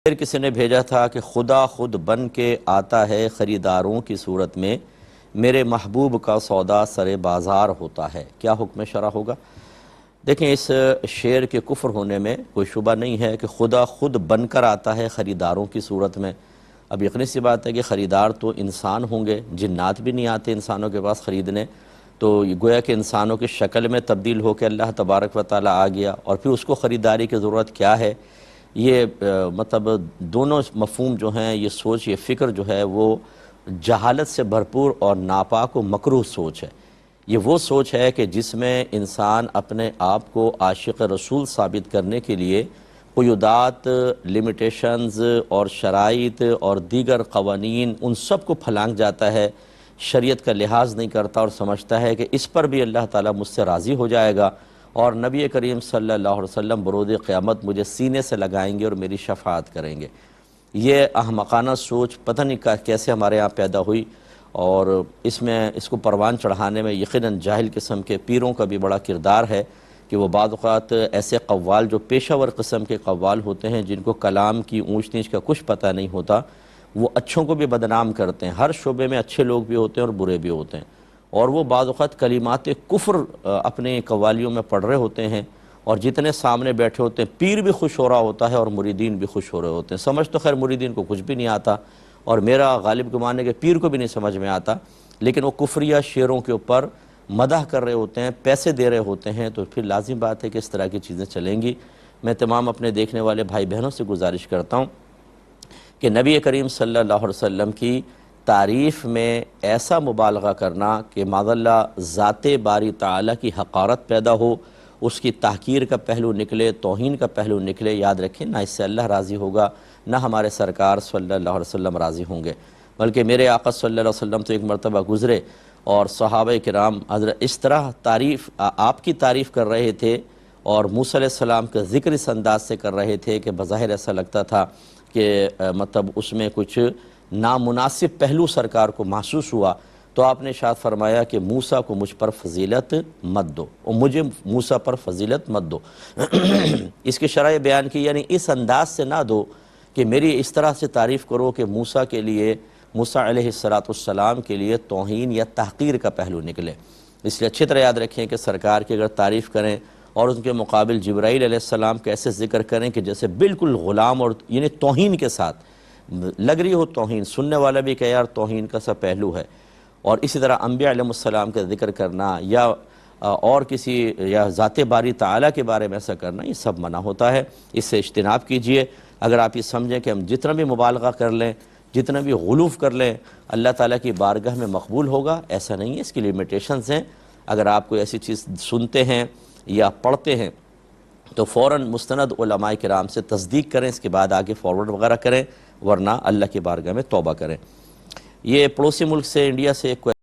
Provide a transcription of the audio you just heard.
پھر کسی نے بھیجا تھا کہ خدا خود بن کے آتا ہے خریداروں کی صورت میں، میرے محبوب کا سودا سر بازار ہوتا ہے، کیا حکم شرع ہوگا؟ دیکھیں، اس شعر کے کفر ہونے میں کوئی شبہ نہیں ہے کہ خدا خود بن کر آتا ہے خریداروں کی صورت میں۔ اب یقینی سی بات ہے کہ خریدار تو انسان ہوں گے، جنات بھی نہیں آتے انسانوں کے پاس خریدنے، تو یہ گویا کہ انسانوں کی شکل میں تبدیل ہو کے اللہ تبارک و تعالیٰ آ گیا، اور پھر اس کو خریداری کی ضرورت کیا ہے؟ یہ مطلب دونوں مفہوم جو ہیں، یہ سوچ، یہ فکر جو ہے وہ جہالت سے بھرپور اور ناپاک و مکروہ سوچ ہے۔ یہ وہ سوچ ہے کہ جس میں انسان اپنے آپ کو عاشق رسول ثابت کرنے کے لیے قیودات، لمیٹیشنز اور شرائط اور دیگر قوانین ان سب کو پھلانگ جاتا ہے، شریعت کا لحاظ نہیں کرتا اور سمجھتا ہے کہ اس پر بھی اللہ تعالیٰ مجھ سے راضی ہو جائے گا اور نبی کریم صلی اللہ علیہ وسلم بروز قیامت مجھے سینے سے لگائیں گے اور میری شفاعت کریں گے۔ یہ احمقانہ سوچ پتہ نہیں کیسے ہمارے ہاں پیدا ہوئی، اور اس کو پروان چڑھانے میں یقیناً جاہل قسم کے پیروں کا بھی بڑا کردار ہے کہ وہ بعض اوقات ایسے قوال جو پیشہ ور قسم کے قوال ہوتے ہیں، جن کو کلام کی اونچ نیچ کا کچھ پتہ نہیں ہوتا، وہ اچھوں کو بھی بدنام کرتے ہیں۔ ہر شعبے میں اچھے لوگ بھی ہوتے ہیں اور برے بھی ہوتے ہیں، اور وہ بعض اوقات کلمات کفر اپنے قوالیوں میں پڑھ رہے ہوتے ہیں، اور جتنے سامنے بیٹھے ہوتے ہیں پیر بھی خوش ہو رہا ہوتا ہے اور مریدین بھی خوش ہو رہے ہوتے ہیں۔ سمجھ تو خیر مریدین کو کچھ بھی نہیں آتا، اور میرا غالب گمان ہے کہ پیر کو بھی نہیں سمجھ میں آتا، لیکن وہ کفریہ شعروں کے اوپر مدح کر رہے ہوتے ہیں، پیسے دے رہے ہوتے ہیں، تو پھر لازم بات ہے کہ اس طرح کی چیزیں چلیں گی۔ میں تمام اپنے دیکھنے والے بھائی بہنوں سے گزارش کرتا ہوں کہ نبی کریم صلی اللہ علیہ وسلم کی تعریف میں ایسا مبالغہ کرنا کہ معاذ اللہ ذات باری تعالیٰ کی حقارت پیدا ہو، اس کی تحقیر کا پہلو نکلے، توہین کا پہلو نکلے، یاد رکھیں نہ اس سے اللہ راضی ہوگا، نہ ہمارے سرکار صلی اللہ علیہ وسلم راضی ہوں گے۔ بلکہ میرے آقا صلی اللہ علیہ وسلم تو ایک مرتبہ گزرے اور صحابہ کرام حضرت اس طرح آپ کی تعریف کر رہے تھے اور موسیٰ علیہ السلام کا ذکر اس انداز سے کر رہے تھے کہ بظاہر ایسا لگتا تھا کہ مطلب اس میں کچھ نامناسب پہلو سرکار کو محسوس ہوا، تو آپ نے ارشاد فرمایا کہ موسیٰ کو مجھ پر فضیلت مت دو، اور مجھے موسیٰ پر فضیلت مت دو۔ اس کی شرح بیان کی، یعنی اس انداز سے نہ دو کہ میری اس طرح سے تعریف کرو کہ موسیٰ کے لیے، موسیٰ علیہ السلام کے لیے توہین یا تحقیر کا پہلو نکلے۔ اس لیے اچھی طرح یاد رکھیں کہ سرکار کی اگر تعریف کریں اور ان کے مقابل جبرائیل علیہ السلام کا ایسے ذکر کریں کہ جیسے بالکل غلام اور یعنی توہین کے ساتھ لگ رہی ہو توہین، سننے والا بھی کہ یار توہین کا سا پہلو ہے، اور اسی طرح انبیاء علیہ السلام کا ذکر کرنا یا اور کسی یا ذات باری تعالیٰ کے بارے میں ایسا کرنا، یہ سب منع ہوتا ہے۔ اس سے اجتناب کیجئے۔ اگر آپ یہ سمجھیں کہ ہم جتنا بھی مبالغہ کر لیں، جتنا بھی غلوف کر لیں، اللہ تعالیٰ کی بارگاہ میں مقبول ہوگا، ایسا نہیں ہے، اس کی لیمیٹیشنز ہیں۔ اگر آپ کوئی ایسی چیز سنتے ہیں یا پڑھتے ہیں تو فوراً مستند علماء کرام سے تصدیق کریں، اس کے بعد آگے فارورڈ وغیرہ کریں، ورنہ اللہ کی بارگاہ میں توبہ کریں۔ یہ پڑوسی ملک سے، انڈیا سے ایک